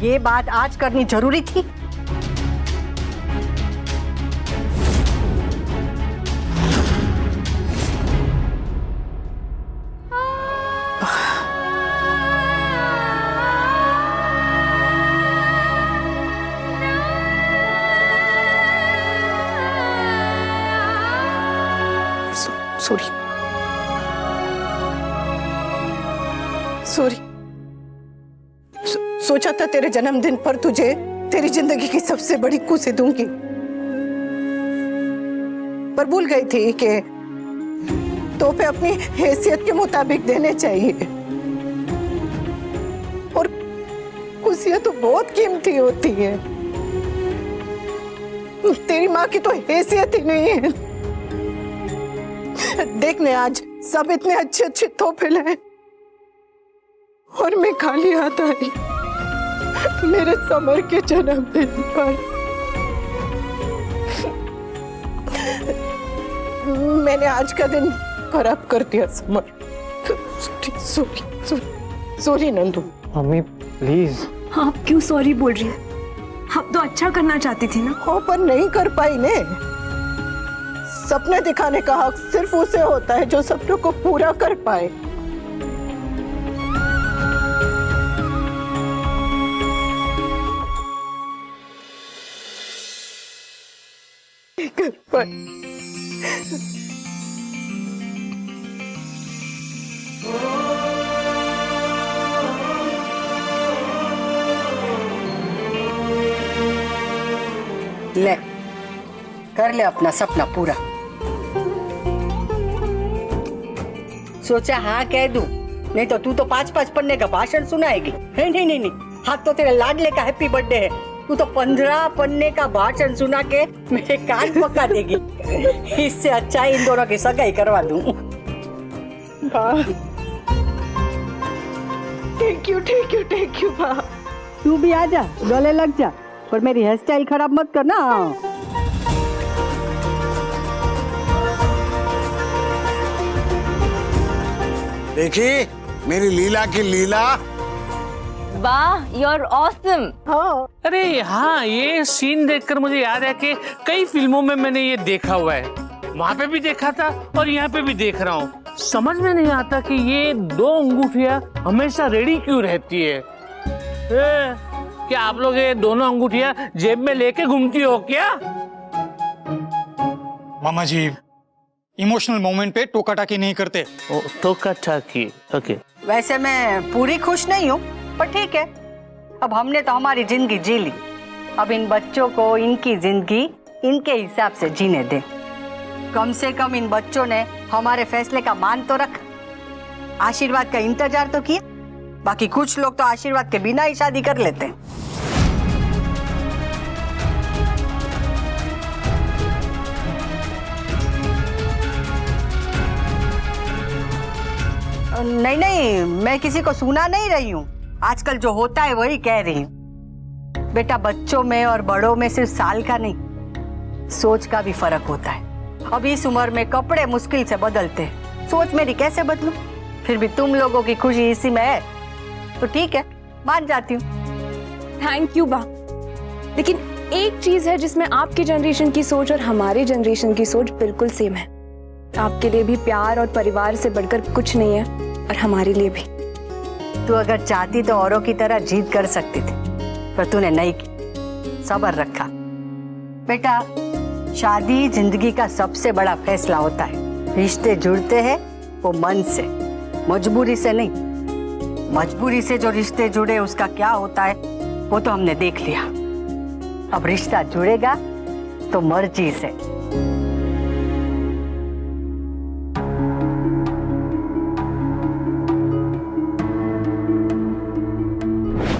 ये बात आज करनी जरूरी थी। सॉरी सॉरी, सोचा था तेरे जन्मदिन पर तुझे तेरी जिंदगी की सबसे बड़ी खुशी दूंगी, पर भूल गई थी कि तोहफे अपनी हैसियत के मुताबिक देने चाहिए, और खुशियां तो बहुत कीमती होती है। तेरी माँ की तो हैसियत ही नहीं है। देखने आज सब इतने अच्छे अच्छे तोहफे लाए और मैं खाली हाथ आई मेरे समर के जन्मदिन पर। मैंने आज का दिन खराब कर दिया summer. Sorry Nandu. Mummy please. आप क्यों सॉरी बोल रही हैं? आप तो अच्छा करना चाहती थी ना। हो पर नहीं कर पाई ने। सपने दिखाने का हक सिर्फ उसे होता है जो सपनों को पूरा कर पाए। कर पाए। ले कर ले अपना सपना पूरा। सोचा हाँ कह दूं, नहीं तो तू तो 5-5 पन्ने का भाषण सुनाएगी। नहीं नहीं नहीं, हाथ तो तेरे लाडले का हैप्पी बर्थडे है, तू तो 15 पन्ने का भाषण सुना के मेरे कान पका देगी। इससे अच्छा इन दोनों की सगाई करवा दूं। थैंक यू माँ। तू भी आ जा, गले लग जा, पर मेरी हेयर स्टाइल खराब मत करना। देखी मेरी लीला की लीला। वाह, you're awesome। हाँ अरे हाँ, ये सीन देखकर मुझे याद है कि कई फिल्मों में मैंने ये देखा हुआ है। वहाँ पे भी देखा था और यहाँ पे भी देख रहा हूँ। समझ में नहीं आता कि ये 2 अंगूठियाँ हमेशा रेडी क्यों रहती है। क्या आप लोग ये दोनों अंगूठियाँ जेब में लेके घूमती हो क्या? मामा जी इमोशनल मोमेंट पे टोका टाकी नहीं करते। टोका टाकी, ओके। वैसे मैं पूरी खुश नहीं हूँ, पर ठीक है, अब हमने तो हमारी जिंदगी जी ली। अब इन बच्चों को इनकी जिंदगी इनके हिसाब से जीने दे। कम से कम इन बच्चों ने हमारे फैसले का मान तो रखा, आशीर्वाद का इंतजार तो किया। बाकी कुछ लोग तो आशीर्वाद के बिना ही शादी कर लेते हैं। नहीं नहीं, मैं किसी को सुना नहीं रही हूँ, आजकल जो होता है वही कह रही हूँ। बेटा, बच्चों में और बड़ों में सिर्फ साल का नहीं, सोच का भी फर्क होता है। अब इस उम्र में कपड़े मुश्किल से बदलते हैं, सोच मेरी कैसे बदलूं? फिर भी तुम लोगों की खुशी इसी में है तो ठीक है, मान जाती हूँ। थैंक यू बा, लेकिन एक चीज है जिसमें आपकी जनरेशन की सोच और हमारी जनरेशन की सोच बिल्कुल सेम है। आपके लिए भी प्यार और परिवार से बढ़कर कुछ नहीं है, और हमारे लिए भी। तू अगर चाहती तो औरों की तरह जीत कर सकती थी, पर तूने नहीं की, सब्र रखा। बेटा, शादी जिंदगी का सबसे बड़ा फैसला होता है। रिश्ते जुड़ते हैं वो मन से, मजबूरी से नहीं। मजबूरी से जो रिश्ते जुड़े उसका क्या होता है वो तो हमने देख लिया। अब रिश्ता जुड़ेगा तो मर्जी से।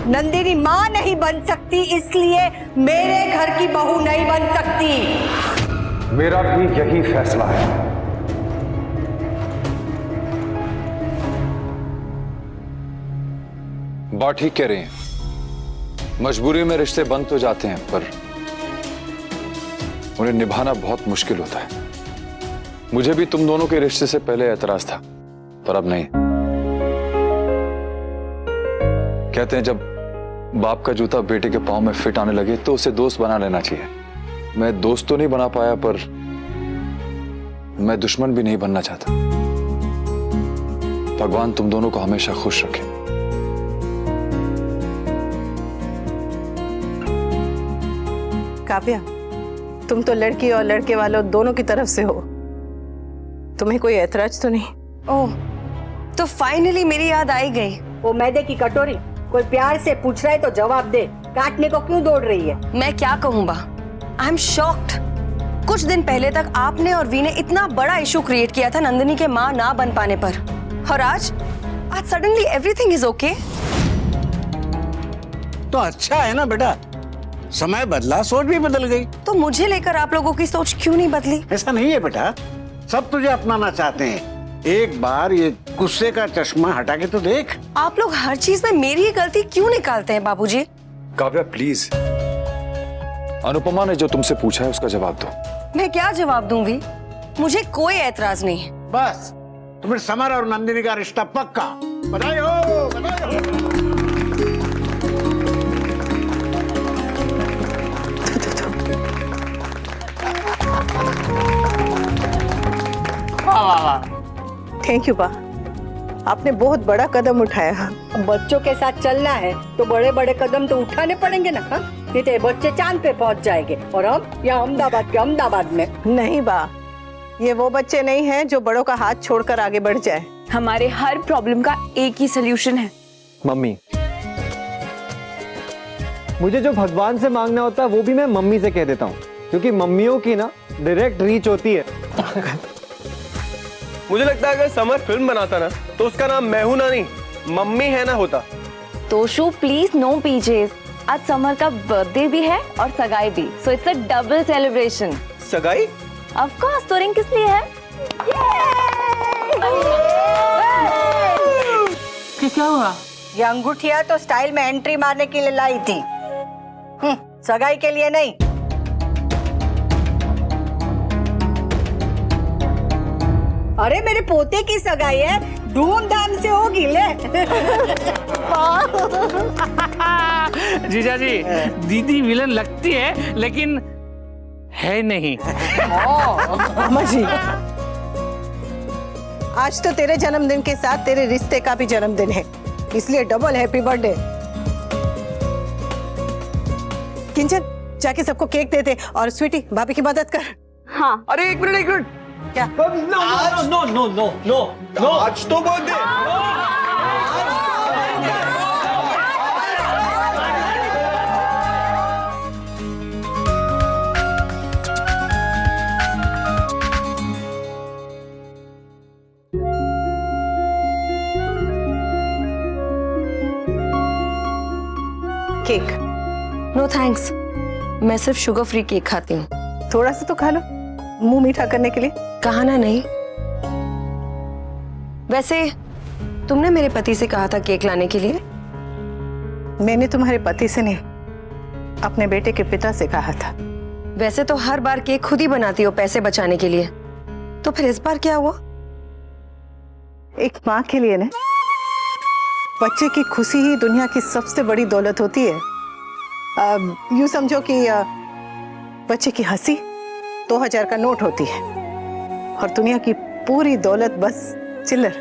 नंदिनी माँ नहीं बन सकती, इसलिए मेरे घर की बहू नहीं बन सकती। मेरा भी यही फैसला है। बात ठीक कह रही हैं। मजबूरी में रिश्ते बन तो जाते हैं, पर उन्हें निभाना बहुत मुश्किल होता है। मुझे भी तुम दोनों के रिश्ते से पहले एतराज था, पर अब नहीं। कहते हैं जब बाप का जूता बेटे के पाँव में फिट आने लगे तो उसे दोस्त बना लेना चाहिए। मैं दोस्त तो नहीं बना पाया, पर मैं दुश्मन भी नहीं बनना चाहता। भगवान तुम दोनों को हमेशा खुश रखे। काव्या, तुम तो लड़की और लड़के वालों दोनों की तरफ से हो, तुम्हें कोई ऐतराज तो नहीं? ओह, तो फाइनली मेरी याद आई गई। वो मैदे की कटोरी कोई प्यार से पूछ रहा है तो जवाब दे, काटने को क्यों दौड़ रही है? मैं क्या कहूँ बा, आई एम शॉक्ड। कुछ दिन पहले तक आपने और वी ने इतना बड़ा इशू क्रिएट किया था नंदिनी के माँ ना बन पाने पर, और आज सडनली एवरीथिंग इज ओके। तो अच्छा है ना बेटा, समय बदला, सोच भी बदल गई। तो मुझे लेकर आप लोगों की सोच क्यों नहीं बदली? ऐसा नहीं है बेटा, सब तुझे अपनाना चाहते हैं। एक बार ये गुस्से का चश्मा हटा के तो देख। आप लोग हर चीज में मेरी ही गलती क्यों निकालते हैं बाबूजी? काव्या प्लीज, अनुपमा ने जो तुमसे पूछा है उसका जवाब दो। मैं क्या जवाब दूंगी? मुझे कोई ऐतराज नहीं है। बस तुम्हें समर और नंदिनी का रिश्ता पक्का। बधाई हो, बधाई हो। वाह वाह वाह। थैंक यू बा, आपने बहुत बड़ा कदम उठाया। बच्चों के साथ चलना है तो बड़े बड़े कदम तो उठाने पड़ेंगे ना। हाँ, नहीं तो ये बच्चे चांद पे पहुंच जाएंगे और हम यहाँ अहमदाबाद में। नहीं बा, ये वो बच्चे नहीं हैं जो बड़ों का हाथ छोड़कर आगे बढ़ जाए। हमारे हर प्रॉब्लम का एक ही सोल्यूशन है। मम्मी, मुझे जो भगवान से मांगना होता है वो भी मैं मम्मी से कह देता हूँ, क्योंकि मम्मियों की ना डायरेक्ट रीच होती है। मुझे लगता है अगर समर फिल्म बनाता ना तो उसका नाम मैं हूं ना नहीं, मम्मी है ना होता। तोशु प्लीज नो पीजेस, आज समर का बर्थडे भी है और सगाई भी, so it's a double celebration. सगाई? ऑफ कोर्स, तो रिंग किस लिए है? क्या हुआ? ये अंगूठिया तो स्टाइल में एंट्री मारने के लिए लाई थी, सगाई के लिए नहीं। अरे मेरे पोते की सगाई है, धूमधाम से होगी ले। जीजा जी, दीदी विलन लगती है लेकिन है नहीं। अम्मा जी, आज तो तेरे जन्मदिन के साथ तेरे रिश्ते का भी जन्मदिन है, इसलिए डबल हैप्पी बर्थडे। किंचन, जाके सबको केक दे दे और स्वीटी भाभी की मदद कर। हाँ। अरे एक मिनट। क्या? नो, आज तो बर्थडे। केक? नो थैंक्स, मैं सिर्फ शुगर फ्री केक खाती हूँ। थोड़ा सा तो खा लो, मुंह मीठा करने के लिए। कहा ना नहीं। वैसे तुमने मेरे पति से कहा था केक लाने के लिए? मैंने तुम्हारे पति से नहीं, अपने बेटे के पिता से कहा था। वैसे तो हर बार केक खुद ही बनाती हो पैसे बचाने के लिए, तो फिर इस बार क्या हुआ? एक माँ के लिए ना, बच्चे की खुशी ही दुनिया की सबसे बड़ी दौलत होती है। यूं समझो कि बच्चे की हंसी 2000 का नोट होती है और दुनिया की पूरी दौलत बस चिल्लर।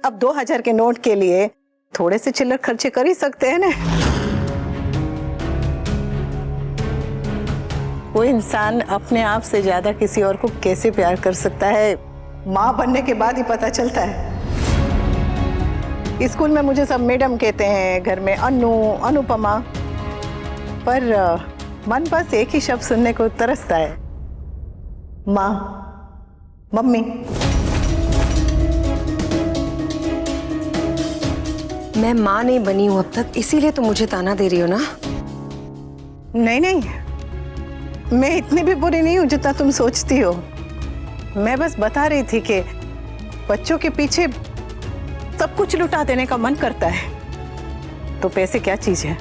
अब 2000 के नोट के लिए थोड़े से चिल्लर खर्चे कर ही सकते हैं ना। वो इंसान अपने आप से ज्यादा किसी और को कैसे प्यार कर सकता है, माँ बनने के बाद ही पता चलता है। स्कूल में मुझे सब मैडम कहते हैं, घर में अनु, अनुपमा, पर मन बस एक ही शब्द सुनने को तरसता है, माँ, मम्मी। मैं माँ नहीं बनी हूं अब तक, इसीलिए तो मुझे ताना दे रही हो ना? नहीं नहीं, मैं इतनी भी बुरी नहीं हूं जितना तुम सोचती हो। मैं बस बता रही थी कि बच्चों के पीछे सब कुछ लुटा देने का मन करता है, तो पैसे क्या चीज है?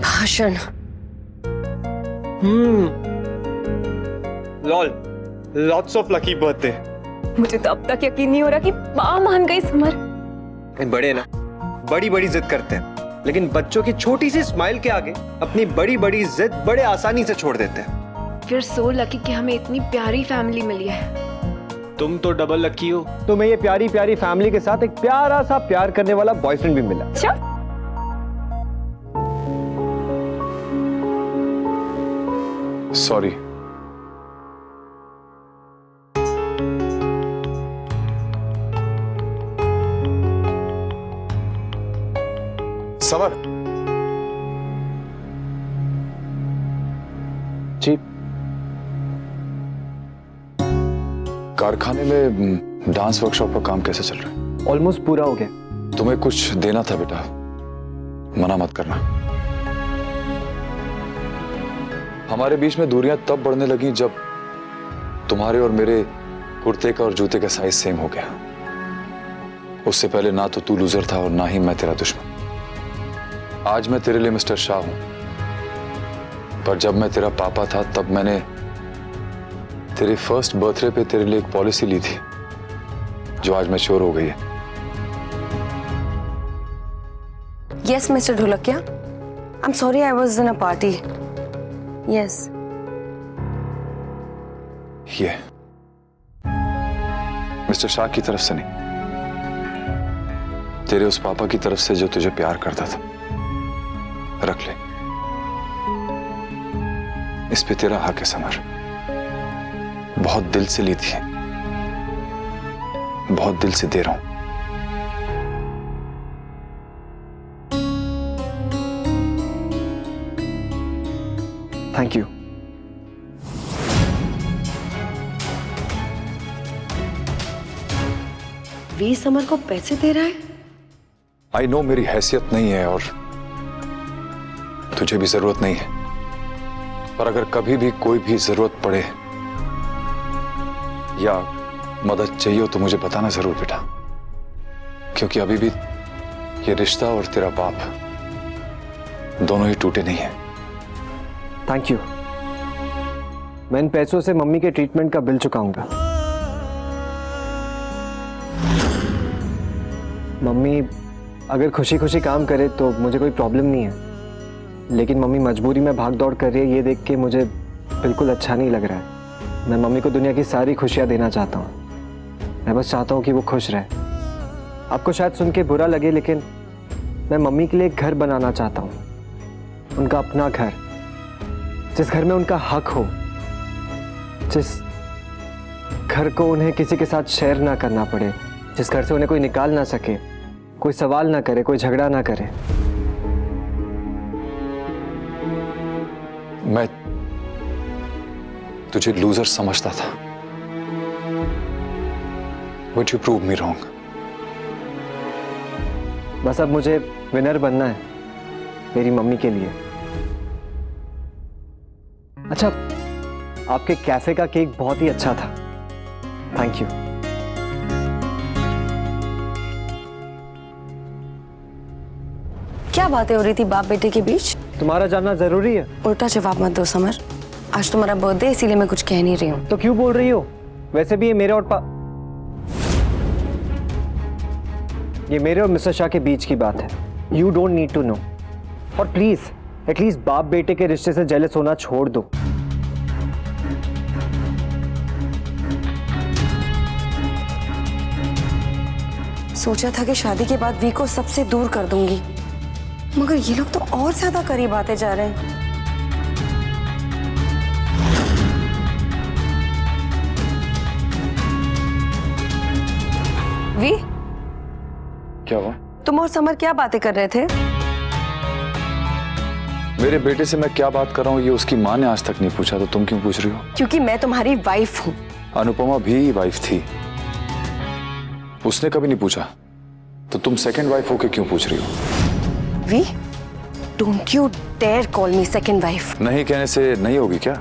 भाषण। Lol, lots of lucky birthday. मुझे तो अब तक यकीन नहीं हो रहा कि माँ मान गई समर। बड़े ना बड़ी बड़ी जिद करते हैं, लेकिन बच्चों की छोटी सी स्माइल के आगे अपनी बड़ी बड़ी जिद बड़े आसानी से छोड़ देते हैं। फिर सो लकी कि हमें इतनी प्यारी फैमिली मिली है। तुम तो डबल लकी हो। तुम्हें ये प्यारी प्यारी फैमिली के साथ एक प्यारा सा प्यार करने वाला बॉयफ्रेंड भी मिला। सॉरी। समर। जी। कारखाने में डांस वर्कशॉप का काम कैसे चल रहा है? ऑलमोस्ट पूरा हो गया। तुम्हें कुछ देना था बेटा, मना मत करना। हमारे बीच में दूरियां तब बढ़ने लगी जब तुम्हारे और मेरे कुर्ते का और जूते का साइज सेम हो गया। उससे पहले ना तो तू लूजर था और ना ही मैं तेरा दुश्मन। आज मैं तेरे लिए मिस्टर शाह हूं, पर जब मैं तेरा पापा था तब मैंने तेरे फर्स्ट बर्थडे पे तेरे लिए एक पॉलिसी ली थी जो आज मैच्योर हो गई है। Yes mister Dholakia, I am sorry I was in a party. Yes. ये मिस्टर शाह की तरफ से नहीं, तेरे उस पापा की तरफ से जो तुझे प्यार करता था। रख ले, इस पे तेरा हक है समर। बहुत दिल से ली थी, बहुत दिल से दे रहा हूं। Thank you. वी समर को पैसे दे रहा है? आई नो मेरी हैसियत नहीं है और तुझे भी जरूरत नहीं है, पर अगर कभी भी कोई भी जरूरत पड़े या मदद चाहिए हो तो मुझे बताना जरूर बेटा, क्योंकि अभी भी ये रिश्ता और तेरा बाप दोनों ही टूटे नहीं है। Thank you. मैं इन पैसों से मम्मी के ट्रीटमेंट का बिल चुकाऊंगा। मम्मी अगर खुशी खुशी काम करे तो मुझे कोई प्रॉब्लम नहीं है, लेकिन मम्मी मजबूरी में भाग दौड़ कर रही है, ये देख के मुझे बिल्कुल अच्छा नहीं लग रहा है। मैं मम्मी को दुनिया की सारी खुशियां देना चाहता हूँ। मैं बस चाहता हूँ कि वो खुश रहे। आपको शायद सुन के बुरा लगे, लेकिन मैं मम्मी के लिए एक घर बनाना चाहता हूँ, उनका अपना घर, जिस घर में उनका हक हो, जिस घर को उन्हें किसी के साथ शेयर ना करना पड़े, जिस घर से उन्हें कोई निकाल ना सके, कोई सवाल ना करे, कोई झगड़ा ना करे। मैं तुझे लूजर समझता था, but you prove me wrong. बस अब मुझे विनर बनना है मेरी मम्मी के लिए। अच्छा, आपके कैफे का केक बहुत ही अच्छा था। Thank you. क्या बातें हो रही थी बाप बेटे के बीच? तुम्हारा जानना जरूरी है? उल्टा जवाब मत दो समर, आज तुम्हारा बर्थडे इसीलिए मैं कुछ कह नहीं रही हूँ। तो क्यों बोल रही हो? वैसे भी ये मेरे और मिस्टर शाह के बीच की बात है। You don't need to know. और प्लीज एटलीस्ट बाप बेटे के रिश्ते से जेलस होना छोड़ दो। सोचा था कि शादी के बाद वी को सबसे दूर कर दूंगी, मगर ये लोग तो और ज्यादा करीब आते जा रहे हैं। वी, क्या हुआ? तुम और समर क्या बातें कर रहे थे? मेरे बेटे से मैं क्या बात कर रहा हूँ ये उसकी माँ ने आज तक नहीं पूछा, तो तुम क्यों पूछ रही हो? क्योंकि मैं तुम्हारी वाइफ हूँ। अनुपमा भी वाइफ थी, उसने कभी नहीं पूछा, तो तुम सेकंड वाइफ होके क्यों पूछ रही हो? V, don't you dare call me second wife. नहीं कहने से नहीं होगी क्या?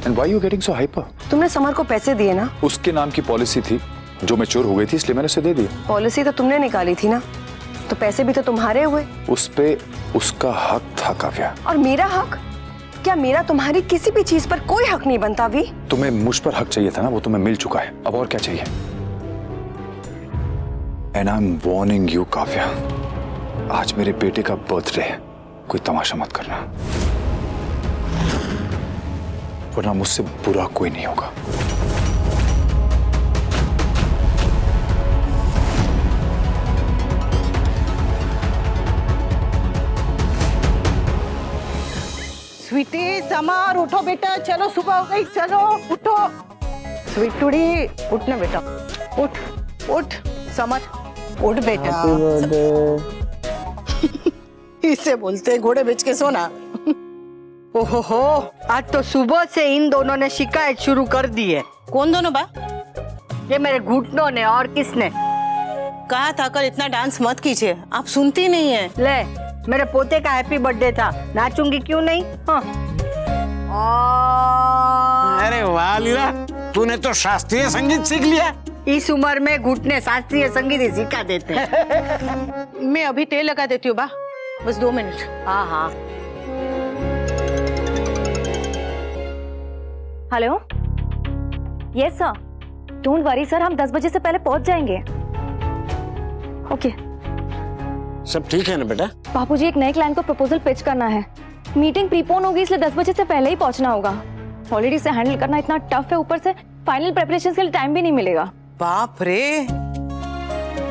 And why you getting so hyper? तुमने समर को पैसे दिए ना? उसके नाम की पॉलिसी थी जो मैच्योर हो गई थी, इसलिए मैंने उसे दे दिया। पॉलिसी तो तुमने निकाली थी ना, तो पैसे भी तो तुम्हारे हुए। उस पे उसका हक था काव्या। और मेरा हक? क्या मेरा तुम्हारी किसी भी चीज पर कोई हक नहीं बनता वी? तुम्हें मुझ पर हक चाहिए था ना, वो तुम्हें मिल चुका है, अब और क्या चाहिए? And I am warning you Kavya, आज मेरे बेटे का बर्थडे है, कोई तमाशा मत करना, वरना मुझसे बुरा कोई नहीं होगा। स्वीटी, समर, उठो बेटा, चलो सुबह हो गई, चलो उठो। स्वीटुड़ी, उठना बेटा, उठ उठ। समर, उठ बेटा। इसे बोलते हैं घोड़े बेच के सोना। ओहो हो, आज तो सुबह से इन दोनों ने शिकायत शुरू कर दी है। कौन दोनों बा? ये मेरे घुटनों ने, और किसने? कहा था कल इतना डांस मत कीजिए, आप सुनती नहीं है। ले, मेरे पोते का हैप्पी बर्थडे था, नाचूंगी क्यों नहीं? हाँ। अरे वाह लीला, तूने तो शास्त्रीय संगीत सीख लिया। इस उम्र में घुटने शास्त्रीय संगीत ही सिखा देते हैं। मैं अभी तेल लगा देती हूँ बा, बस 2 मिनट। हाँ हाँ। Hello, yes sir, don't worry sir, हम 10 बजे से पहले पहुंच जाएंगे। ओके। सब ठीक है ना बेटा? बापूजी, एक नए क्लाइंट को प्रपोजल पिच करना है, मीटिंग प्रीपोन होगी, इसलिए 10 बजे से पहले ही पहुंचना होगा। ऑलरेडी से हैंडल करना इतना टफ है, ऊपर से फाइनल प्रिपरेशन के लिए टाइम भी नहीं मिलेगा। बाप रे,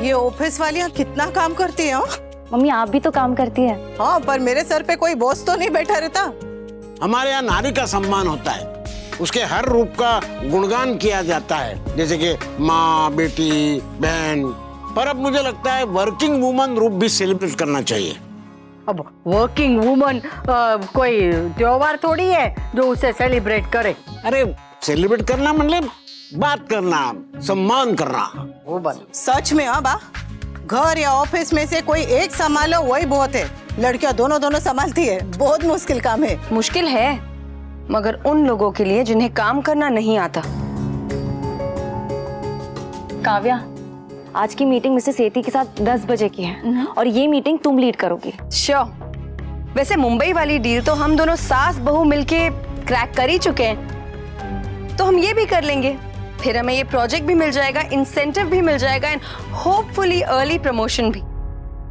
ये ऑफिस वालियाँ कितना काम करती है। मम्मी, आप भी तो काम करती है। हाँ, पर मेरे सर पे कोई बॉस तो नहीं बैठा रहता। हमारे यहाँ नारी का सम्मान होता है, उसके हर रूप का गुणगान किया जाता है, जैसे कि माँ, बेटी, बहन। पर अब मुझे लगता है वर्किंग वुमन रूप भी सेलिब्रेट करना चाहिए। अब वर्किंग वुमन कोई त्योहार थोड़ी है जो उसे सेलिब्रेट करे। अरे सेलिब्रेट करना मतलब बात करना, सम्मान करना। वो बन सच में। अब घर या ऑफिस में से कोई एक संभालो वही बहुत है, लड़कियां दोनों संभालती है, बहुत मुश्किल काम है। मुश्किल है, मगर उन लोगों के लिए जिन्हें काम करना नहीं आता। काव्या, आज की मीटिंग मिसेस सेठी के साथ 10 बजे की है और ये मीटिंग तुम लीड करोगी। श्योर। वैसे मुंबई वाली डील तो हम दोनों सास बहू मिलके क्रैक कर ही चुके हैं, तो हम ये भी कर लेंगे। फिर हमें ये प्रोजेक्ट भी मिल जाएगा, इंसेंटिव भी मिल जाएगा एंड होपफुली अर्ली प्रमोशन भी।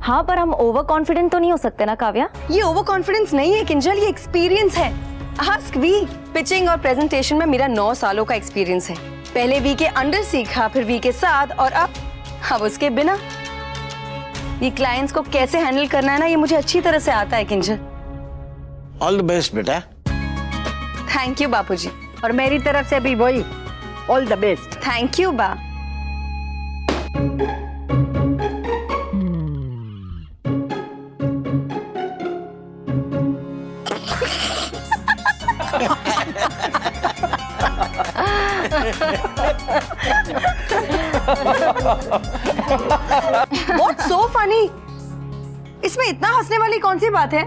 हाँ, पर हम ओवर कॉन्फिडेंट तो नहीं हो सकते ना काव्या? ये ओवर कॉन्फिडेंस नहीं है किंजल, ये एक्सपीरियंस है। Ask V. पिचिंग और प्रेजेंटेशन में मेरा 9 सालों का एक्सपीरियंस है। पहले वी के अंडर सीखा, फिर वी के साथ, और अब उसके बिना। ये क्लाइंट्स को कैसे हैंडल करना है ना, ये मुझे अच्छी तरह से आता है किंजल। ऑल द बेस्ट बेटा। थैंक यू बापूजी। और मेरी तरफ से भी वही, all the best. Thank you बा। What's so funny? इसमें इतना हंसने वाली कौन सी बात है?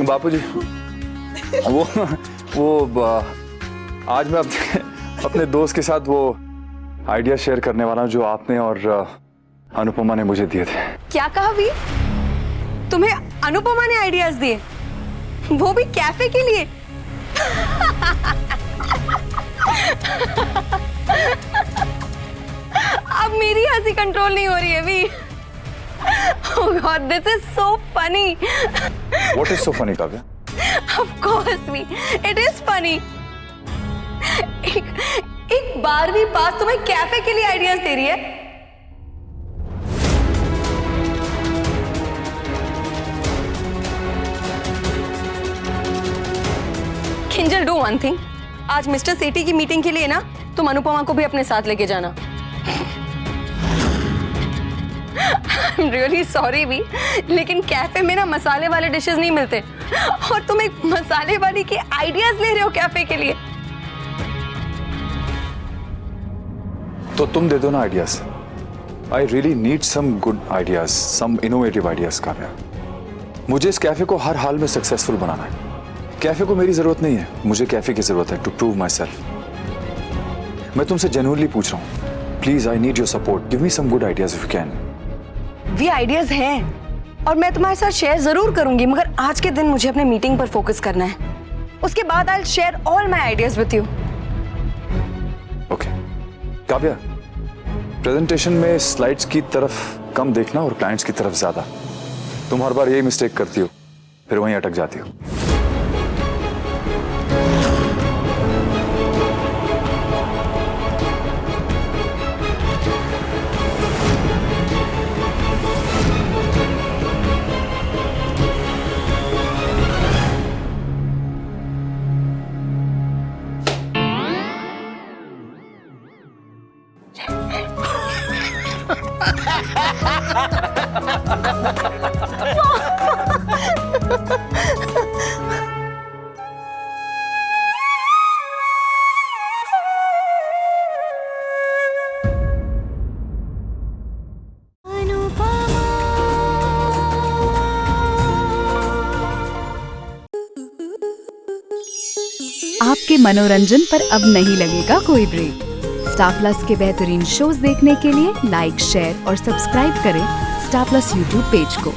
बापूजी, आज मैं अपने दोस्त के साथ वो आइडिया शेयर करने वाला हूँ जो आपने और अनुपमा ने मुझे दिए थे। क्या कहा वी? तुम्हें अनुपमा ने आइडियाज दिए, वो भी कैफे के लिए? अब मेरी हंसी कंट्रोल नहीं हो रही है we. Oh God, this is so funny. What is so funny, Kavya? Of course, V, it is funny. एक 12वीं पास तुम्हें कैफे के लिए आइडियाज दे रही है। किंजल, डू वन थिंग, आज मिस्टर सेठी की मीटिंग के लिए ना तुम अनुपमा को भी अपने साथ लेके जाना। I'm really sorry भी, लेकिन कैफे में ना मसाले वाले डिशेस नहीं मिलते, और तुम एक मसाले वाली के आइडियाज ले रहे हो कैफे के लिए। तो तुम दे दो ना ideas. I really need some good ideas, some innovative ideas Kavya. मुझे इस कैफे को हर हाल में सक्सेसफुल बनाना है। कैफे को मेरी जरूरत नहीं है, मुझे कैफे की जरूरत है टू प्रूव माई सेल्फ। मैं तुमसे जेन्युइनली पूछ रहा हूँ, please I need your support, give me some good ideas if you can. V ideas हैं और मैं तुम्हारे साथ शेयर जरूर करूंगी, मगर आज के दिन मुझे अपने मीटिंग पर फोकस करना है। उसके बाद I will share all my ideas with you. Okay Kavya, presentation में स्लाइड्स की तरफ कम देखना और क्लाइंट्स की तरफ ज्यादा। तुम हर बार यही मिस्टेक करती हो, फिर वहीं अटक जाती हो। आपके मनोरंजन पर अब नहीं लगेगा कोई ब्रेक। स्टार प्लस के बेहतरीन शोज देखने के लिए लाइक, शेयर और सब्सक्राइब करें स्टार प्लस यूट्यूब पेज को।